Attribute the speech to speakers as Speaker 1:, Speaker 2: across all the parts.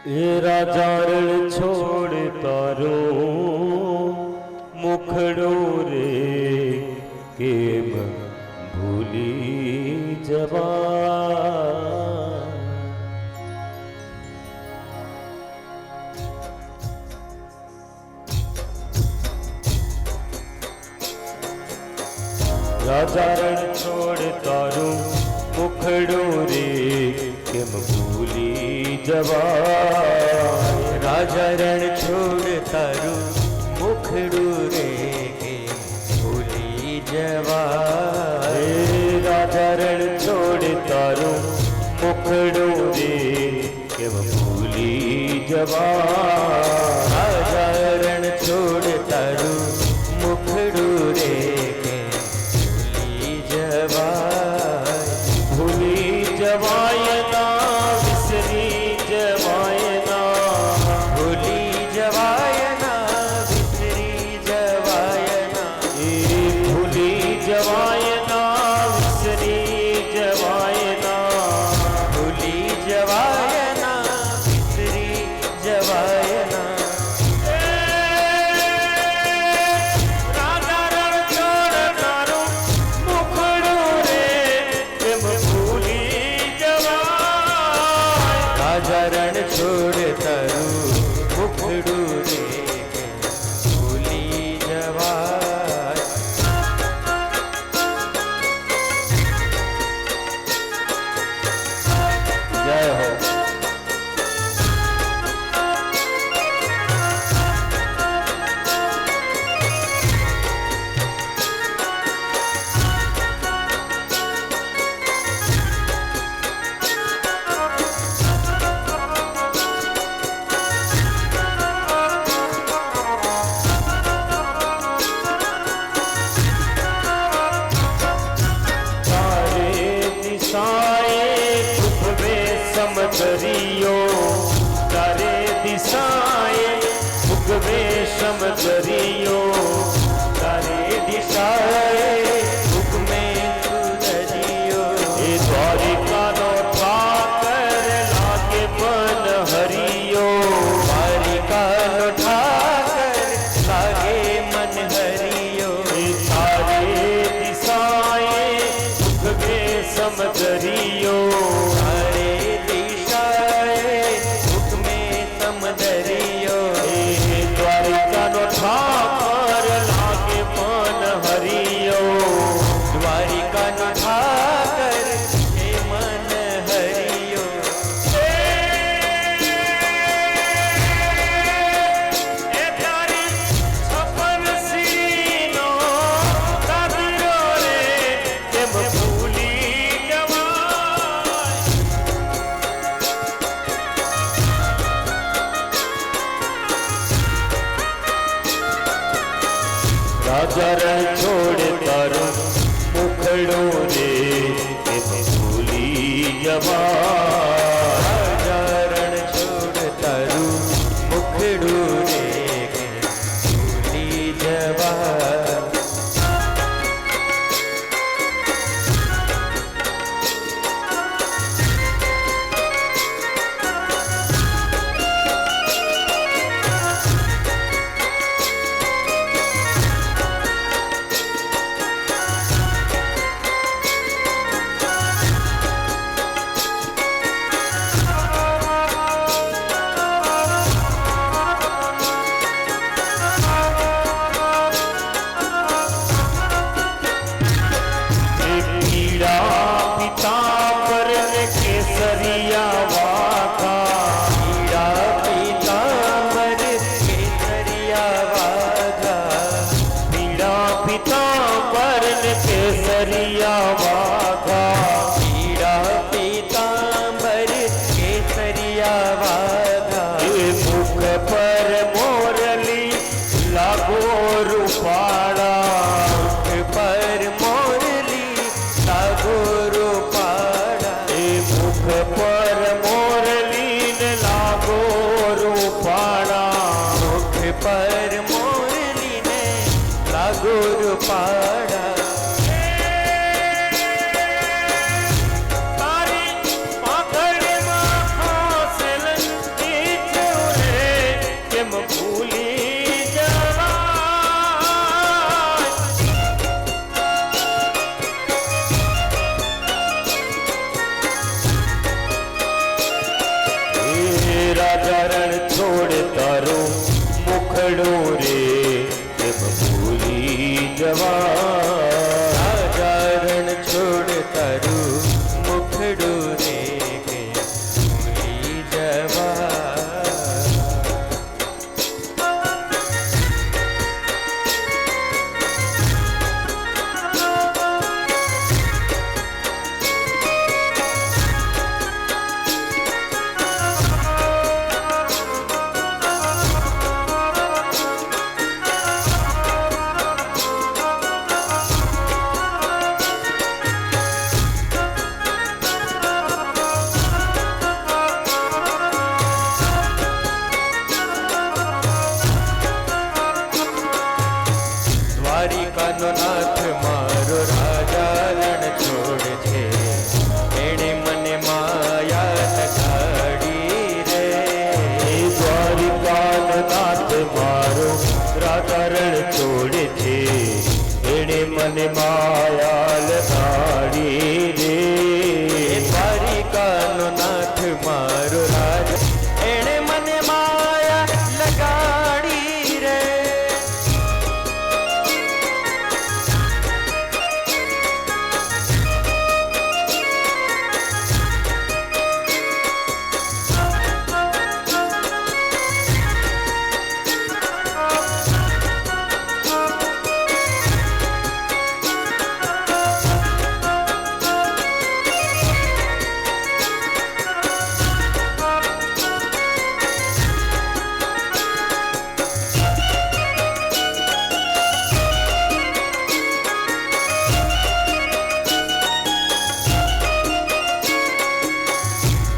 Speaker 1: એ રાજા રણ છોડ તારો મુખડો રે કેમ ભૂલી જવા રાજા રણ છોડ તારું મુખડું રે કેમ ભૂલી જવાય
Speaker 2: રાજા રણ છોડ તારું મુખડું રે કેમ ભૂલી જવાય
Speaker 1: રાજા રણ છોડ તારું મુખડું રે કેમ ભૂલી જવાય
Speaker 2: રાજા રણ છોડ તારું મુખડું રે
Speaker 1: ભૂલી જવાય ના વિસરી જવાય ના
Speaker 2: ભૂલી જવાય ના વિસરી જવાય ના
Speaker 1: એ ભૂલી જવાય ના વિસરી જવાય ના
Speaker 2: ભૂલી જવાય ના વિસરી જવાય ના રણ છોડ તારું મુખડું રે ભૂલી જવાય
Speaker 1: જય હો समझरियो तारे दिशाए भुगवे समझरियो तारे दिशाए
Speaker 2: भुगमे सुधरियो
Speaker 1: ए द्वारिका नो ठाकर लागे मन हरियो
Speaker 2: द्वारिका नो ठाकर लागे मन हरियो
Speaker 1: ए तारे दिशाए भुगवे समझरियो द्वारिकानो ठाकर लागे मन हरियो
Speaker 2: द्वारिकानो ठाकर हे मन हरियो
Speaker 1: ए तारी छपन सीनो दादरो रे केम भूली राजा रण छोड़ तारो मुखड़ो रे केम भूली जवा
Speaker 2: राजा रण छोड़ तारो मुखड़ो रे केम भूली जवा
Speaker 1: केसरिया वाघा
Speaker 2: पीड़ा पीतांबर केसरिया वाघा
Speaker 1: पीड़ा पीतांबर केसरिया वाघा
Speaker 2: पीड़ा पीतांबर केसरिया वाघा
Speaker 1: मुख पर मोरली लागो रूपाड़ा
Speaker 2: मुख पर मोरली लागो रूपाड़ा
Speaker 1: मुख पर मोरली ने लागो रूपाड़ा
Speaker 2: मुख पर मोरली ने लागो रूपाड़ा
Speaker 1: तारी पाखड़ी में મુખડું રે એમ ભૂલી જવા
Speaker 2: રાજા રણ છોડ તારું મુખડું રે કે ભૂલી જવા દ્વારિકાનો નાથ મારો રાજા રણ છોડ છે એણે મને માયા લગાડી રે
Speaker 1: એ દ્વારિકાનો નાથ મારો રાજા રણ છોડે છે એણે મને માયા લગાડી રે
Speaker 2: દ્વારિકાનો નાથ મારો રાજા એણે મને માયા લગાડી રે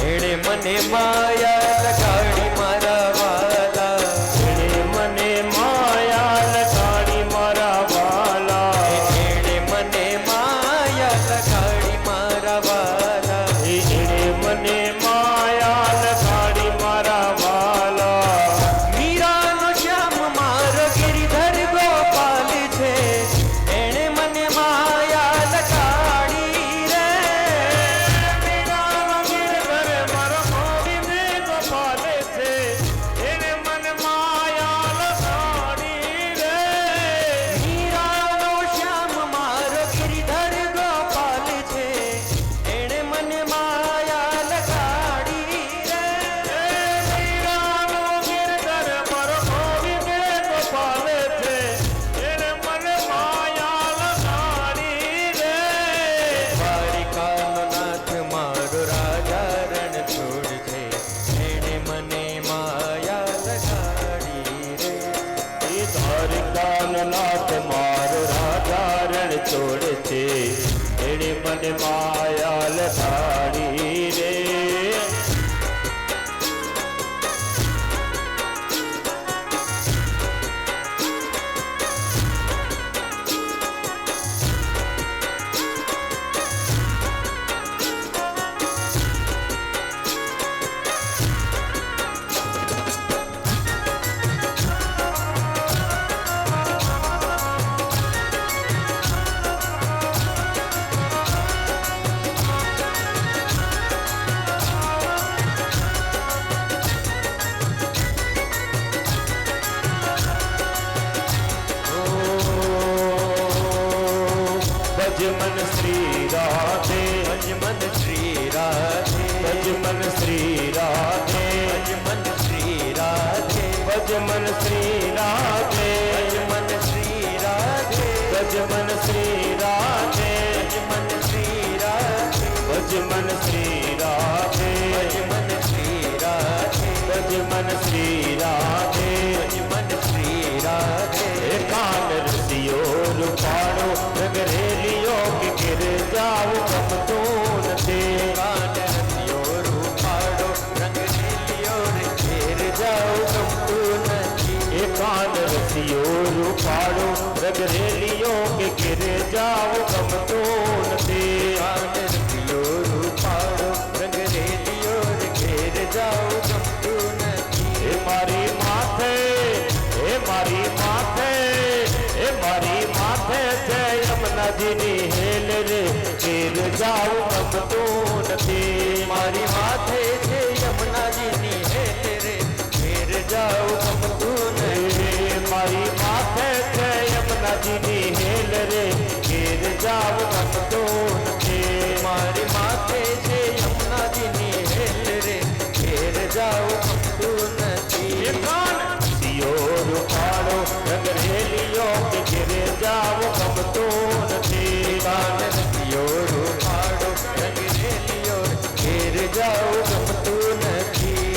Speaker 2: એણે મને માયા લગાડી મારા વાલા
Speaker 1: એણે મને માયા લગાડી મારા વાલા
Speaker 2: એણે મને માયા લગાડી મારા વાલા
Speaker 1: એણે મને માયા લગાડી મારા વાલા
Speaker 2: મીરાનો શ્યામ મારો ગિરિધર ગોપાલ છે એણે મને માયા લગાડી રે
Speaker 1: મીરાનો ગિરધર મારો ગોવિંદ ગોપાલ છે એણે મને માયા લગાડી રે
Speaker 2: મીરાનો શ્યામ મારો ગિરિધર ગોપાલ છે એણે મને માયા લગાડી રે
Speaker 1: મીરાનો ગિરધર મારો ગોવિંદ ગોપાલ છે એણે મને માયા લગાડી રે
Speaker 2: દ્વારિકાનો નાથ મારો રાજા રણ છોડ છે એણે મને માયા લગાડી રે
Speaker 1: એ દ્વારિકાનો નાથ મારો રાજા રણ છોડ છે એણે મને માયા લગાડી રે ભજમન શ્રી રાધે
Speaker 2: ભજમન શ્રી રાધે
Speaker 1: ભજમન શ્રી રાધે
Speaker 2: ભજમન શ્રી રાધે
Speaker 1: ભજમન શ્રી રાધે
Speaker 2: ભજમન શ્રી રાધે
Speaker 1: ભજમન શ્રી રાધે
Speaker 2: ભજમન શ્રી રાધે
Speaker 1: ભજમન શ્રી રાધે
Speaker 2: ભજમન શ્રી રાધે
Speaker 1: ભજમન શ્રી રાધે
Speaker 2: ભજમન શ્રી રાધે
Speaker 1: એ કાન રસિયો રૂપાળો રગરેલિયો કે ઘેર જાવ ગમતું નથી
Speaker 2: કાન રસિયો રૂપાળો રંગ લીલિયો રે ઘેર જાઉં ગમતું નથી
Speaker 1: એ કાન રસિયો રૂપાળો રગરેલિયો કે ઘેર જાવ ગમતું નથી
Speaker 2: કાન રસિયો રૂપાળો રંગ લીલિયો રે ઘેર જાઉં ગમતું નથી
Speaker 1: એ મારી માથે એ મારી માથે એ મારી માથે છે યમુનાજીની હેલ રે ઘેર જાવ ગમતું નથી
Speaker 2: મારી માથે છે યમુનાજીની હેલ રે ઘેર જાઉં ગમતું નથી
Speaker 1: રે ઘેર જાવ ગમતું નથી
Speaker 2: મારી માથે છે યમુનાજીની હેલ રે ઘેર જાઉં ગમતું નથી
Speaker 1: દિયો રૂપાળો રંગ રેલિયો કે ઘેર જાવ ગમતું નથી
Speaker 2: કાન રસિયો રૂપાળો રંગ રેલિયો ઘેર જાઉં ગમતું નથી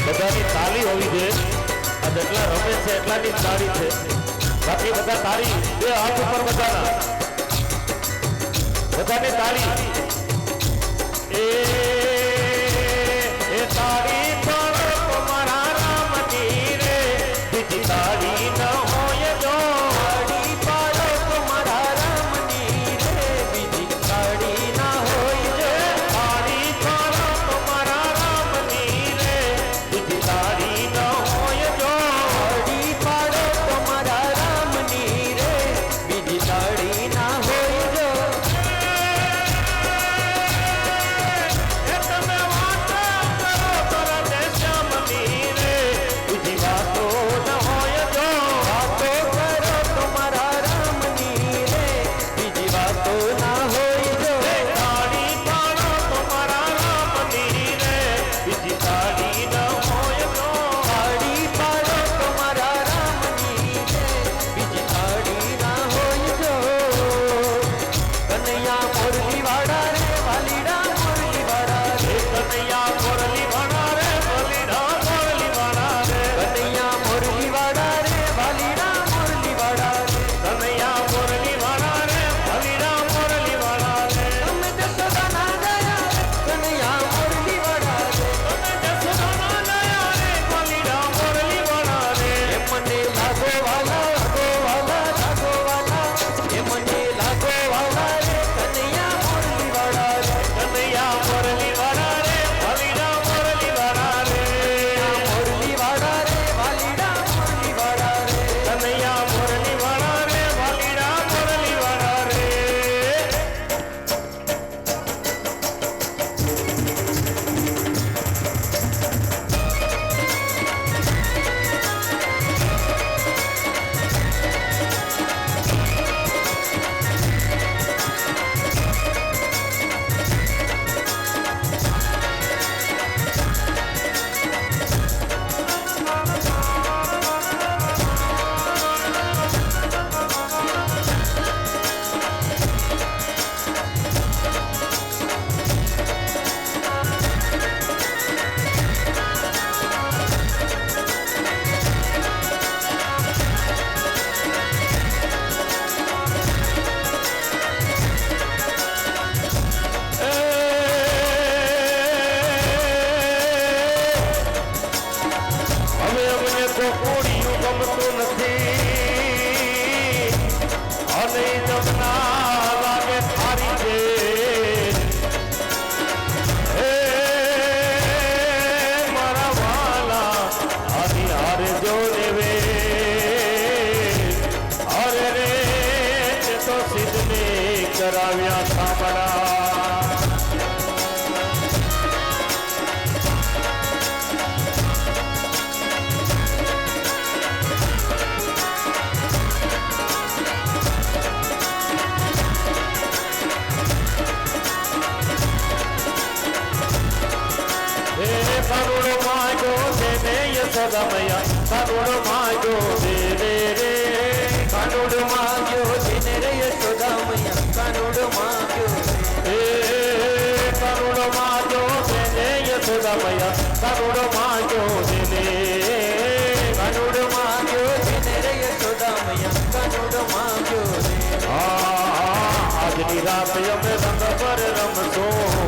Speaker 1: બધાની તાળી હોવી જોઈએ આ જેટલા રમે છે એટલાની તાળી છે બાકી બધા તાળી બે હાથ ઉપર બધાના બધાની તાળી એ તાળી પણ તમારા રામની રે બીજી તાળી ન હોય જો
Speaker 2: તાળી પાડો તમારા રામની રે બીજી તાળી ના હોય જો
Speaker 1: તાળી પાડો તમારા રામની રે બીજી તાળી ન હોય જો
Speaker 2: તાળી પાડો તમારા રામની રે બીજી તાળી ના હોય જો
Speaker 1: એ તમે વાતો કરો કરે શ્યામની રે બીજી વાતો ન હોય જો પગના લાગે થારી છે હે મારા વાલા હરી હારે જો દેવે અરે રે તે તો સિદ્ધને કરાવ્યા સાંભળા કરોડો માંગો તેને યશોદા મૈયા કરોડો માંગો દે રે રે
Speaker 2: કાનુડ માંગ્યો જેને રે યશોદા મૈયા કાનુડ માંગ્યો
Speaker 1: એ કરોડો માંગો તેને યશોદા મૈયા કરોડો માંગો તેને
Speaker 2: કાનુડ માંગ્યો જેને રે યશોદા મૈયા કાનુડ માંગ્યો
Speaker 1: આજની રાત અમે રંગ પર રમશો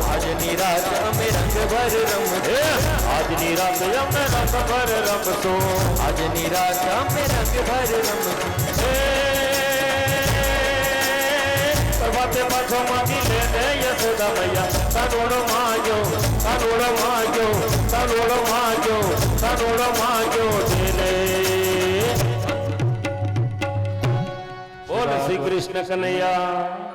Speaker 2: આજની રાત અમે રંગ ભર રમશો
Speaker 1: આજની રાત અમે રંગ પર રમશો
Speaker 2: આજની રાત અમે રંગ ભર રમશો
Speaker 1: પ્રભાતે પાછો માંગી લે દે યશોદા મૈયા કરોડો માંગ્યો કરોડો માંગ્યો કરોડો માંગ્યો કરોડો માંગ્યો તેને બોલ શ્રી કૃષ્ણ કનૈયા